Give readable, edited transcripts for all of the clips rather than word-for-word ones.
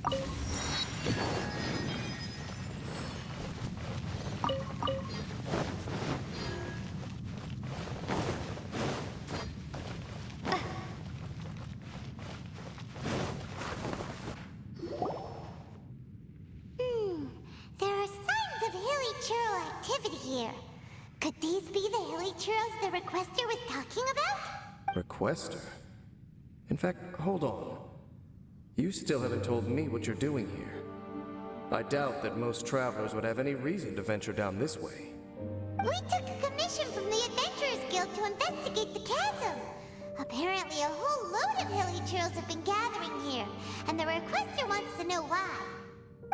There are signs of Hilichurle activity here. Could these be the Hilichurles the requester was talking about? Requester? In fact, hold on. You still haven't told me what you're doing here. I doubt that most travelers would have any reason to venture down this way. We took a commission from the Adventurers Guild to investigate the chasm. Apparently a whole load of Hilichurles have been gathering here, and the requester wants to know why.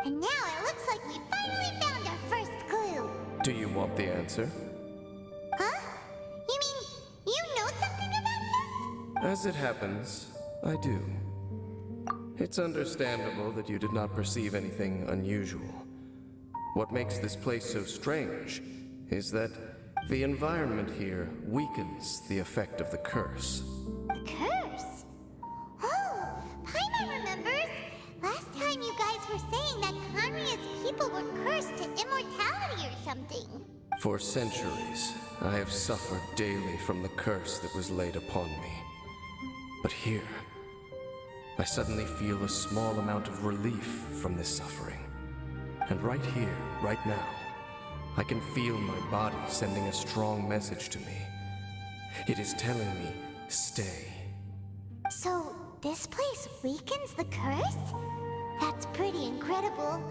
And now it looks like we finally found our first clue. Do you want the answer? Huh? You mean, you know something about this? As it happens, I do. It's understandable that you did not perceive anything unusual. What makes this place so strange is that the environment here weakens the effect of the curse. A curse? Oh, Paimon remembers. Last time you guys were saying that Conria's people were cursed to immortality or something. For centuries, I have suffered daily from the curse that was laid upon me. But here, I suddenly feel a small amount of relief from this suffering. And right here, right now, I can feel my body sending a strong message to me. It is telling me, stay. So, this place weakens the curse? That's pretty incredible.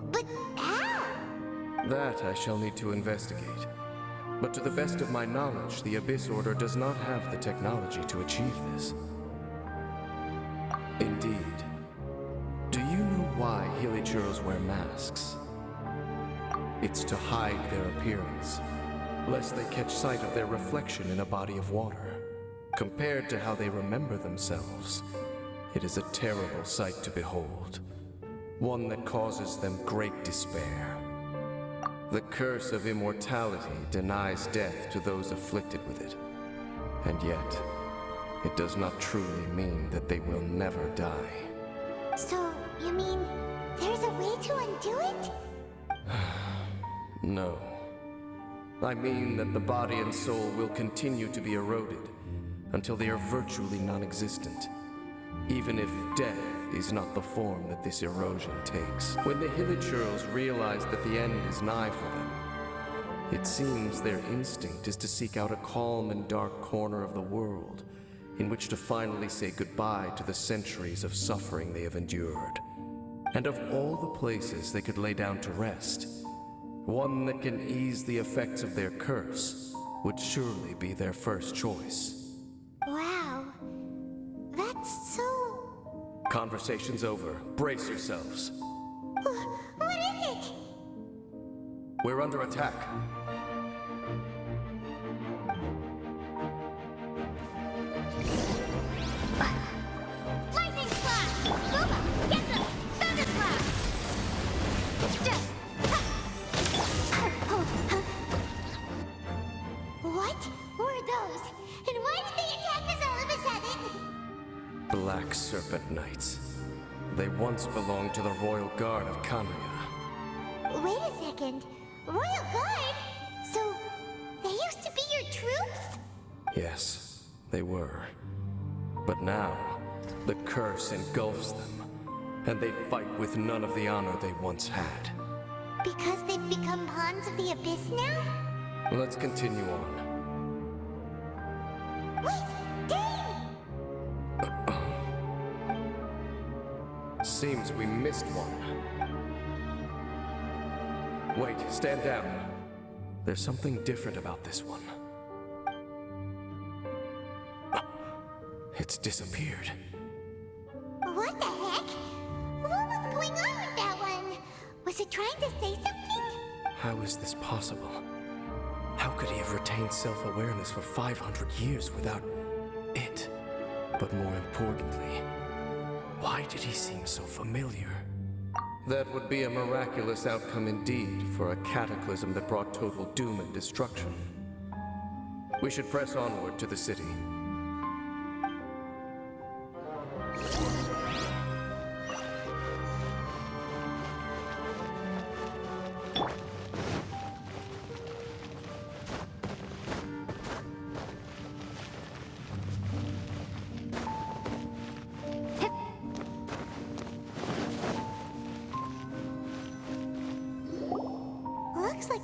But how? That I shall need to investigate. But to the best of my knowledge, the Abyss Order does not have the technology to achieve this. Indeed. Do you know why Hilichurles wear masks? It's to hide their appearance, lest they catch sight of their reflection in a body of water. Compared to how they remember themselves, it is a terrible sight to behold. One that causes them great despair. The curse of immortality denies death to those afflicted with it. And yet, it does not truly mean that they will never die. So, you mean, there's a way to undo it? No. I mean that the body and soul will continue to be eroded until they are virtually non-existent, even if death is not the form that this erosion takes. When the Hilichurles realize that the end is nigh for them, it seems their instinct is to seek out a calm and dark corner of the world in which to finally say goodbye to the centuries of suffering they have endured. And of all the places they could lay down to rest, one that can ease the effects of their curse would surely be their first choice. Wow. That's so... Conversation's over. Brace yourselves. What is it? We're under attack. Lightning slash! Booba! Get them! Thunder slash! What were those? And why did they attack us all of a sudden? Black Serpent Knights. They once belonged to the Royal Guard of Conria. Wait a second. Royal Guard? So, they used to be your troops? Yes, they were. But now, the curse engulfs them, and they fight with none of the honor they once had. Because they've become pawns of the Abyss now? Let's continue on. Wait! Dane! Seems we missed one. Wait, stand down. There's something different about this one. It's disappeared. What the heck? What was going on with that one? Was it trying to say something? How is this possible? How could he have retained self-awareness for 500 years without it? But more importantly, why did he seem so familiar? That would be a miraculous outcome indeed for a cataclysm that brought total doom and destruction. We should press onward to the city.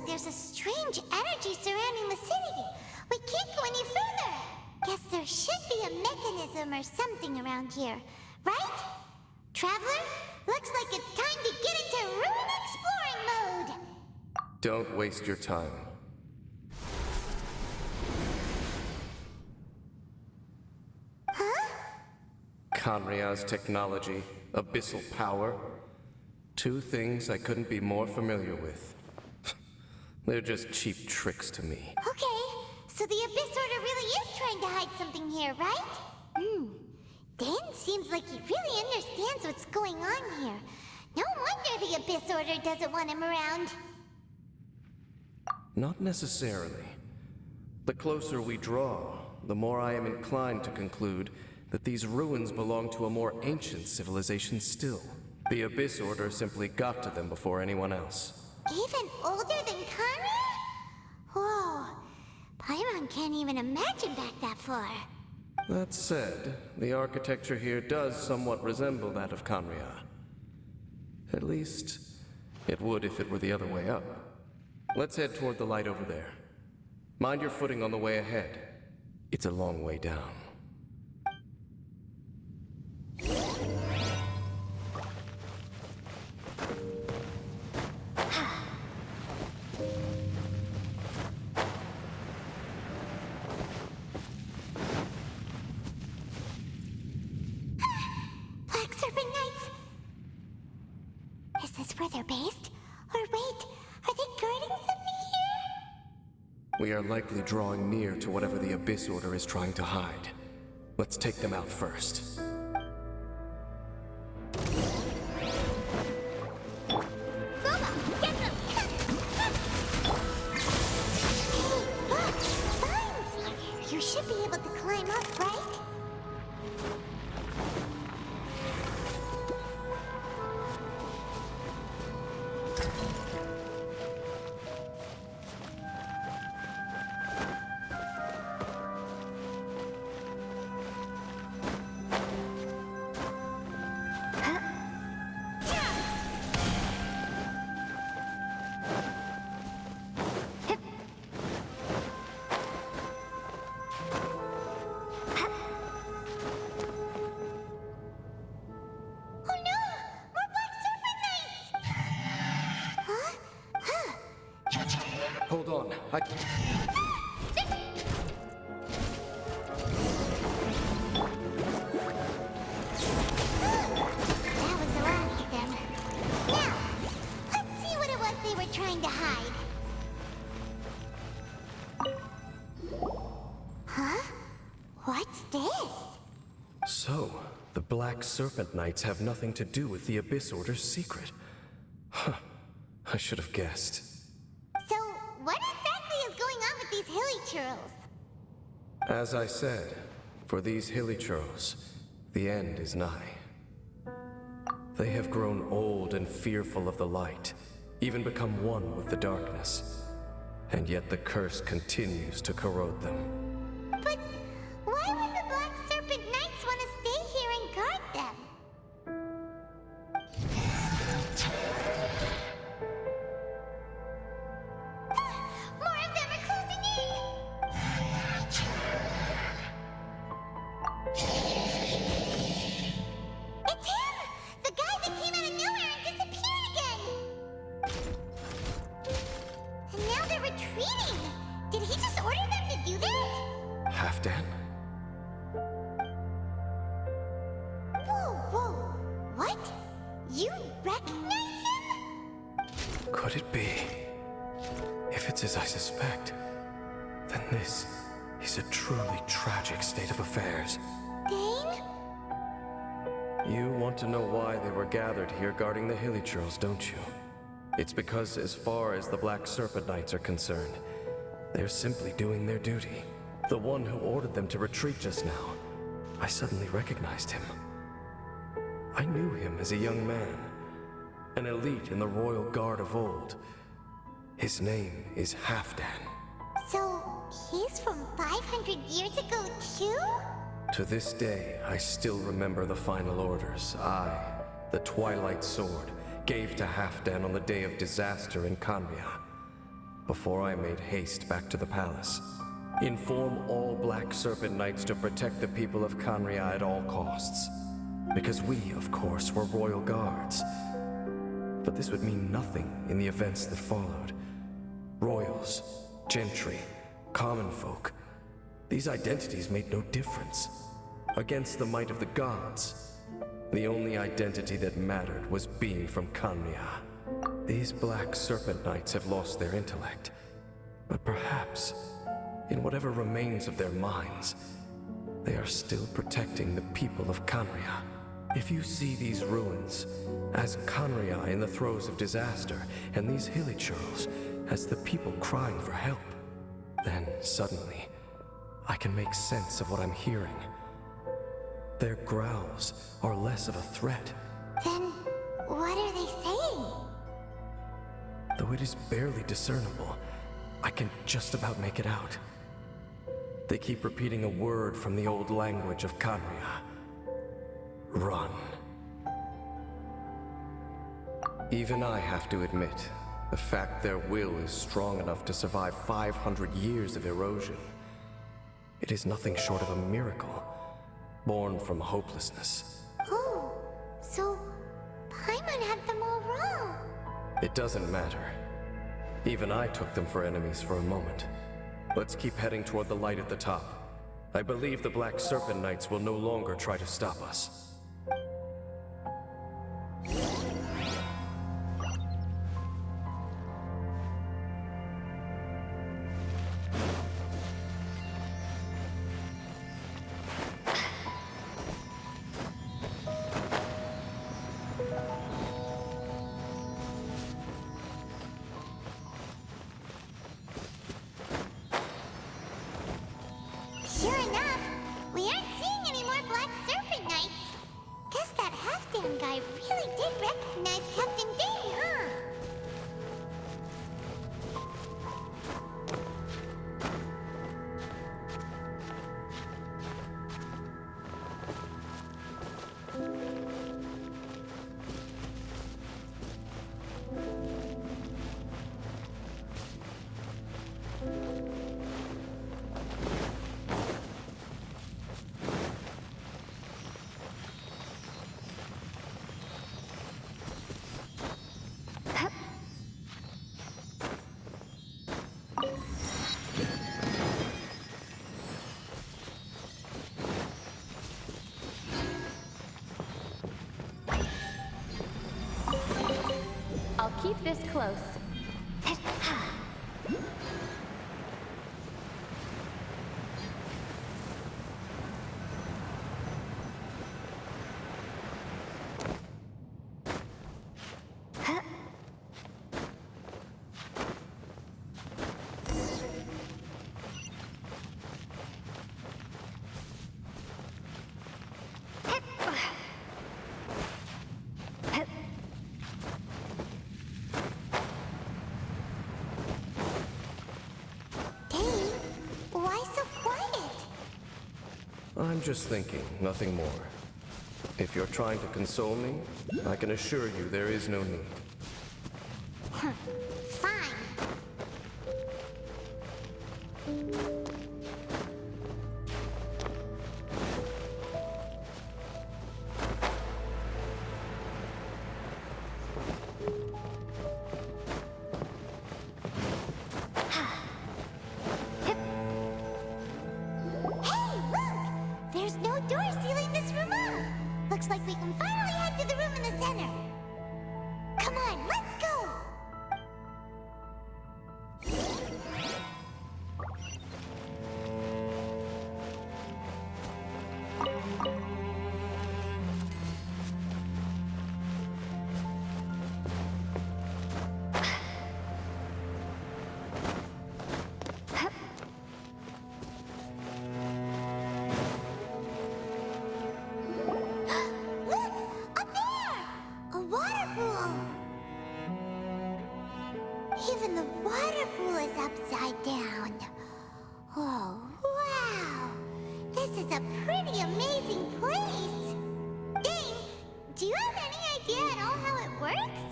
like there's a strange energy surrounding the city. We can't go any further. Guess there should be a mechanism or something around here, right? Traveler, looks like it's time to get into ruin exploring mode. Don't waste your time. Huh? Kanria's technology, abyssal power. Two things I couldn't be more familiar with. They're just cheap tricks to me. Okay, so the Abyss Order really is trying to hide something here, right? Dan seems like he really understands what's going on here. No wonder the Abyss Order doesn't want him around. Not necessarily. The closer we draw, the more I am inclined to conclude that these ruins belong to a more ancient civilization still. The Abyss Order simply got to them before anyone else. Even older than Kanria? Whoa, Paimon can't even imagine back that far. That said, the architecture here does somewhat resemble that of Kanria. At least, it would if it were the other way up. Let's head toward the light over there. Mind your footing on the way ahead. It's a long way down. Black Serpent Knights! Is this where they're based? Or wait, are they guarding something here? We are likely drawing near to whatever the Abyss Order is trying to hide. Let's take them out first. Roma, get them! Hey, look! Vines! You should be able to climb up, right? Hold on, That was the last of them. Now, let's see what it was they were trying to hide. Huh? What's this? So, the Black Serpent Knights have nothing to do with the Abyss Order's secret. Huh. I should have guessed. So, what exactly is going on with these Hilichurles? As I said, for these Hilichurles, the end is nigh. They have grown old and fearful of the light, even become one with the darkness. And yet the curse continues to corrode them. But why would the Black Serpent Knights want to stay here and guard them? More of them are closing in! It's him! The guy that came out of nowhere and disappeared again! And now they're retreating! Did he just order them to do that? Halfdan? Whoa, whoa! What? You recognize him? Could it be? If it's as I suspect, then this is a truly tragic state of affairs. Dane? You want to know why they were gathered here guarding the Hilichurles, don't you? It's because as far as the Black Serpent Knights are concerned, they're simply doing their duty. The one who ordered them to retreat just now, I suddenly recognized him. I knew him as a young man, an elite in the royal guard of old. His name is Halfdan. So, he's from 500 years ago, too? To this day, I still remember the final orders I, the Twilight Sword, gave to Halfdan on the day of disaster in Kanria. before I made haste back to the palace. Inform all Black Serpent Knights to protect the people of Khaenri'ah at all costs. Because we, of course, were royal guards. But this would mean nothing in the events that followed. Royals, gentry, common folk. These identities made no difference. Against the might of the gods, the only identity that mattered was being from Khaenri'ah. These Black Serpent Knights have lost their intellect. But perhaps, in whatever remains of their minds, they are still protecting the people of Khaenri'ah. If you see these ruins as Khaenri'ah in the throes of disaster, and these Hilichurles as the people crying for help, then suddenly, I can make sense of what I'm hearing. Their growls are less of a threat. Then, what are they saying? Though it is barely discernible, I can just about make it out. They keep repeating a word from the old language of Khaenri'ah. Run. Even I have to admit, the fact their will is strong enough to survive 500 years of erosion. It is nothing short of a miracle, born from hopelessness. Oh, so Paimon had them all wrong. It doesn't matter. Even I took them for enemies for a moment. Let's keep heading toward the light at the top. I believe the Black Serpent Knights will no longer try to stop us. Sure enough, we aren't seeing any more Black Serpent Knights. Guess that half-damn guy really did recognize Captain Dane, huh? I'll keep this close. I'm just thinking, nothing more. If you're trying to console me, I can assure you there is no need. Fine. Hey, look! There's no door sealing this room off. Looks like we can finally head to the room in the center. Come on, let's go! Look! Up there! A water pool! Even the water pool is upside down. Oh, wow! This is a pretty amazing place! Dane, do you have any idea at all how it works?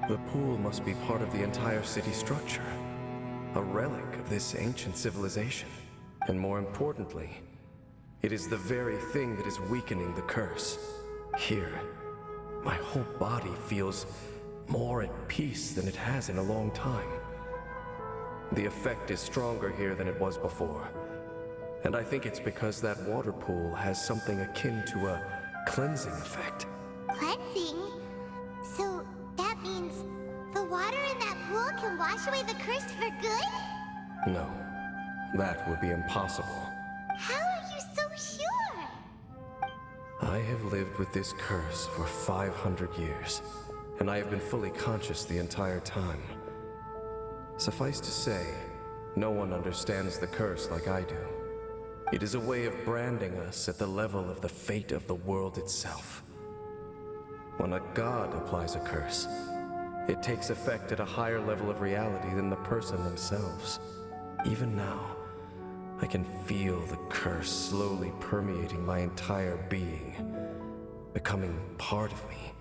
The pool must be part of the entire city structure. a relic of this ancient civilization. And more importantly, it is the very thing that is weakening the curse. Here, my whole body feels more at peace than it has in a long time. The effect is stronger here than it was before. And I think it's because that water pool has something akin to a cleansing effect. Cleansing? So that means the water in that pool can wash away the curse for good? No, that would be impossible. How are you so sure? I have lived with this curse for 500 years, and I have been fully conscious the entire time. Suffice to say, no one understands the curse like I do. It is a way of branding us at the level of the fate of the world itself. When a god applies a curse, it takes effect at a higher level of reality than the person themselves. Even now, I can feel the curse slowly permeating my entire being, becoming part of me,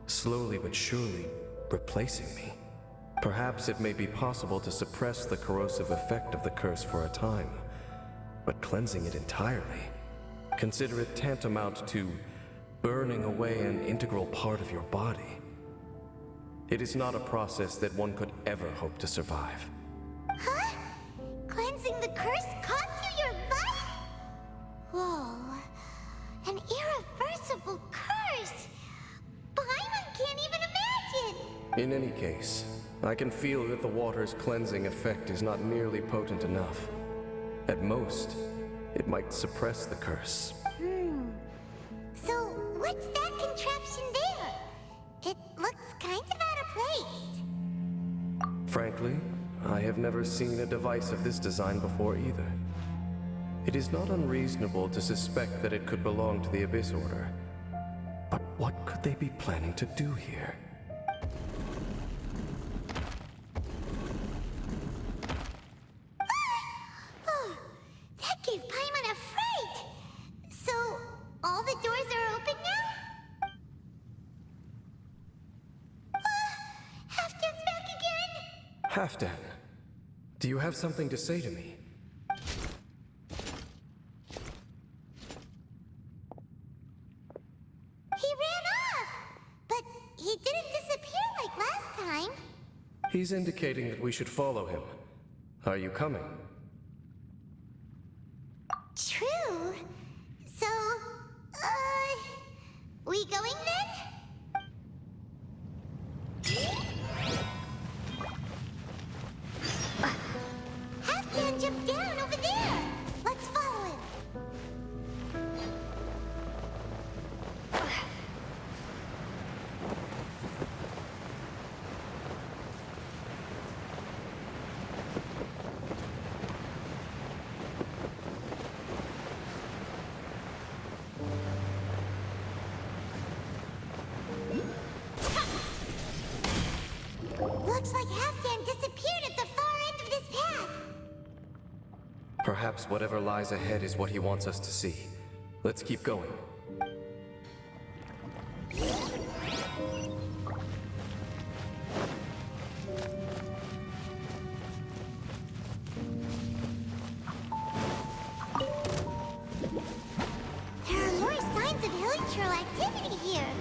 slowly but surely replacing me. Perhaps it may be possible to suppress the corrosive effect of the curse for a time, but cleansing it entirely, consider it tantamount to burning away an integral part of your body. It is not a process that one could ever hope to survive. Huh? Cleansing the curse cost you your life? Whoa. An irreversible curse! Paimon can't even imagine! In any case, I can feel that the water's cleansing effect is not nearly potent enough. At most, it might suppress the curse. So, what's that contraption there? It looks kind of out of place. Frankly, I have never seen a device of this design before either. It is not unreasonable to suspect that it could belong to the Abyss Order. But what could they be planning to do here? Oh, that gave Paimon a fright! So, all the doors are open now? Halfdan's back again? Halfdan, do you have something to say to me? He ran off! But he didn't disappear like last time. He's indicating that we should follow him. Are you coming? True. So, we going then? Halfdan jumped down over there! Let's follow him! Looks like Halfdan disappeared at the far end of this path. Perhaps whatever lies ahead is what he wants us to see. Let's keep going. There are more signs of Hilichurle activity here.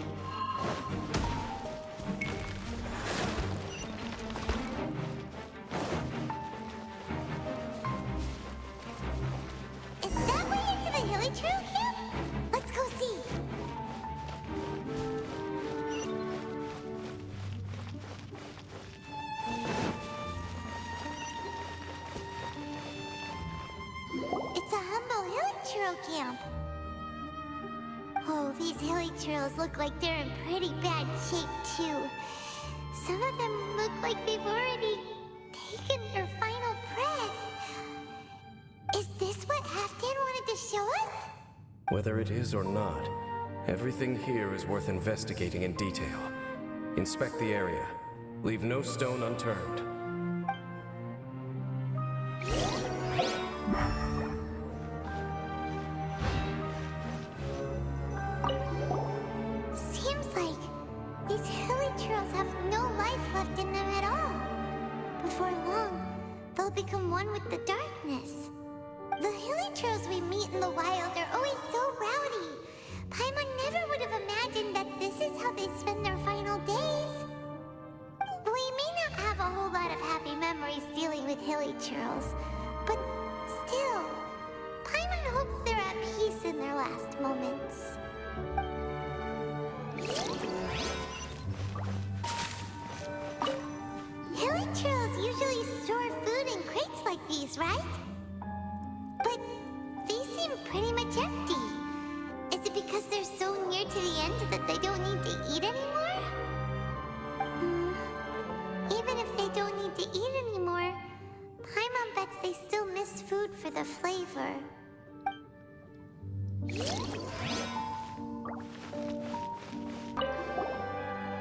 Is that way into the Hilichurle camp? Let's go see. It's a humble Hilichurle camp. Oh, these Hilichurles look like they're in pretty bad shape, too. Some of them look like they've already taken their final breath. Is this what Halfdan wanted to show us? Whether it is or not, everything here is worth investigating in detail. Inspect the area. Leave no stone unturned. Seems like these Hilichurles have no life left in them at all. Before long, they'll become one with the darkness. The Hilichurles we meet in the wild are always so rowdy. Paimon never would have imagined that this is how they spend their final days. We may not have a whole lot of happy memories dealing with Hilichurles, but still, Paimon hopes they're at peace in their last moments. Hilichurles usually store food in crates like these, right? But these seem pretty much empty. Is it because they're so near to the end that they don't need to eat anymore? Even if they don't need to eat anymore, Paimon bets they still miss food for the flavor.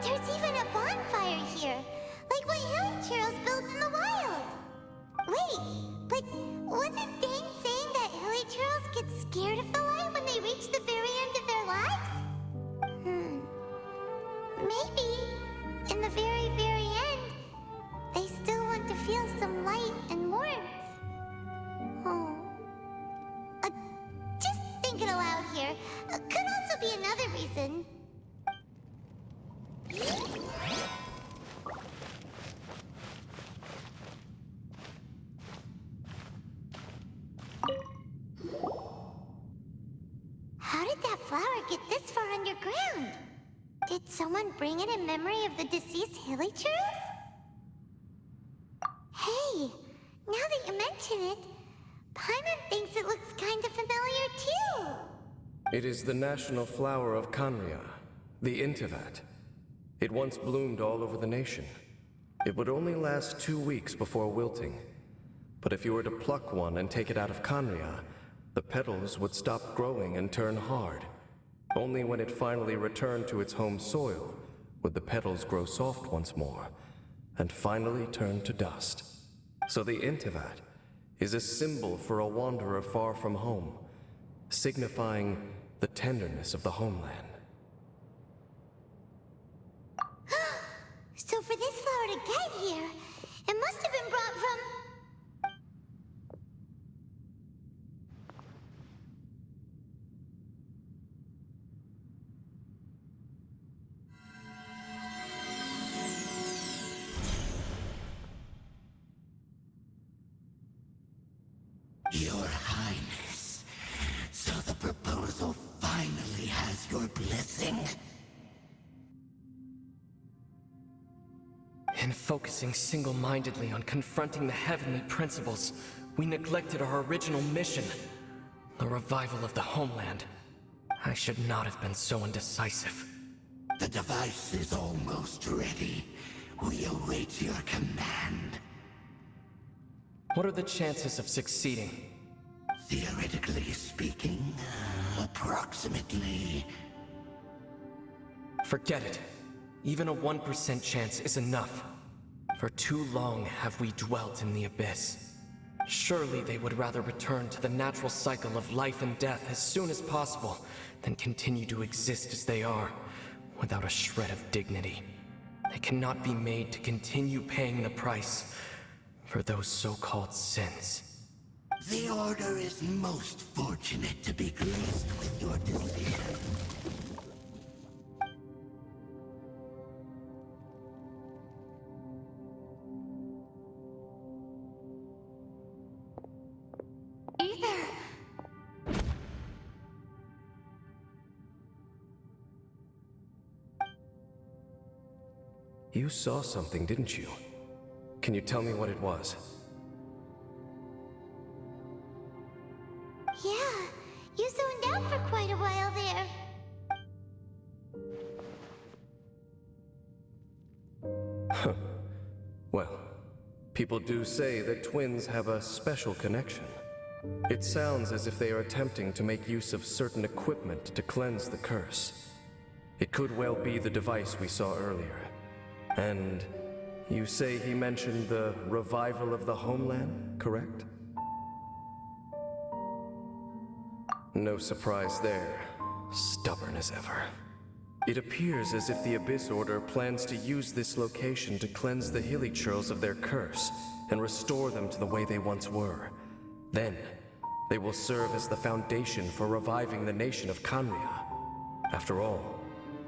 There's even a bonfire here, like what Hilichurles built in the wild. Wait, but wasn't Dane saying that Hilichurles get scared of the light when they reach the very end of their lives? Maybe, in the very, very end, they still want to feel some light and warmth. Oh. Just thinking aloud here, could also be another reason. How did that flower get this far underground? Did someone bring it in memory of the deceased Hilichurles? Hey, now that you mention it, Paimon thinks it looks kind of familiar too. It is the national flower of Khaenri'ah, the Intivat. It once bloomed all over the nation. It would only last 2 weeks before wilting. But if you were to pluck one and take it out of Khaenri'ah, the petals would stop growing and turn hard. Only when it finally returned to its home soil would the petals grow soft once more, and finally turn to dust. So the Intivat is a symbol for a wanderer far from home, signifying the tenderness of the homeland. So for this flower to get here, it must have been brought from... Your Highness, so the proposal finally has your blessing? In focusing single-mindedly on confronting the heavenly principles, we neglected our original mission, the revival of the homeland. I should not have been so indecisive. The device is almost ready. We await your command. What are the chances of succeeding? Theoretically speaking, approximately. Forget it. Even a 1% chance is enough. For too long have we dwelt in the abyss. Surely they would rather return to the natural cycle of life and death as soon as possible than continue to exist as they are, without a shred of dignity. They cannot be made to continue paying the price for those so-called sins. The Order is most fortunate to be graced with your decision. You saw something, didn't you? Can you tell me what it was? Yeah, you zoned out for quite a while there. Well, people do say that twins have a special connection. It sounds as if they are attempting to make use of certain equipment to cleanse the curse. It could well be the device we saw earlier. And you say he mentioned the revival of the homeland, correct? No surprise there. Stubborn as ever. It appears as if the Abyss Order plans to use this location to cleanse the Hilichurles of their curse and restore them to the way they once were. Then, they will serve as the foundation for reviving the nation of Khaenri'ah. After all,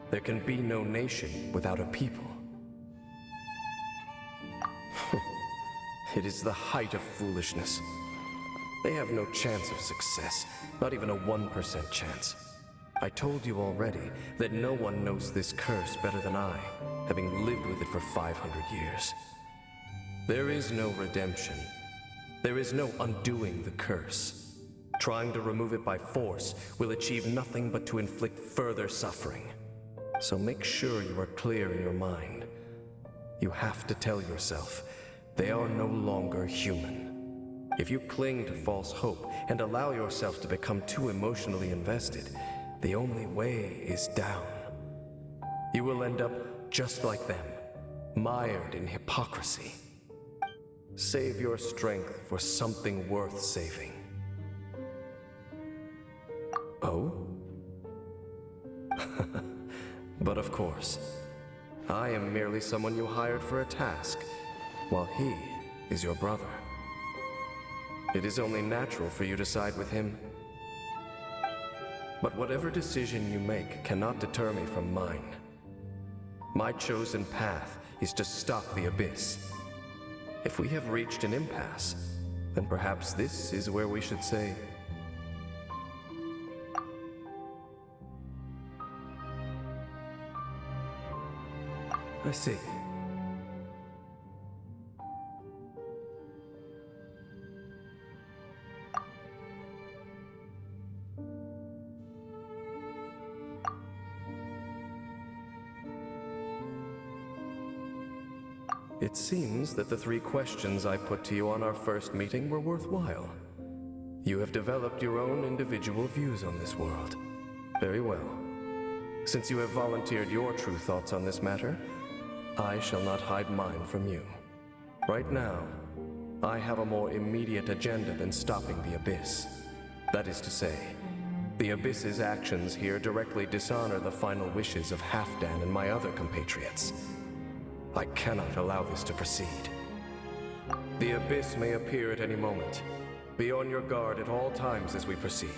there can be no nation without a people. It is the height of foolishness. They have no chance of success, not even a 1% chance. I told you already that no one knows this curse better than I, having lived with it for 500 years. There is no redemption. There is no undoing the curse. Trying to remove it by force will achieve nothing but to inflict further suffering. So make sure you are clear in your mind. You have to tell yourself, they are no longer human. If you cling to false hope and allow yourself to become too emotionally invested, the only way is down. You will end up just like them, mired in hypocrisy. Save your strength for something worth saving. Oh? But of course, I am merely someone you hired for a task, while he is your brother. It is only natural for you to side with him. But whatever decision you make cannot deter me from mine. My chosen path is to stop the Abyss. If we have reached an impasse, then perhaps this is where we should say... I see. It seems that the 3 questions I put to you on our first meeting were worthwhile. You have developed your own individual views on this world. Very well. Since you have volunteered your true thoughts on this matter, I shall not hide mine from you. Right now, I have a more immediate agenda than stopping the Abyss. That is to say, the Abyss's actions here directly dishonor the final wishes of Halfdan and my other compatriots. I cannot allow this to proceed. The Abyss may appear at any moment. Be on your guard at all times as we proceed.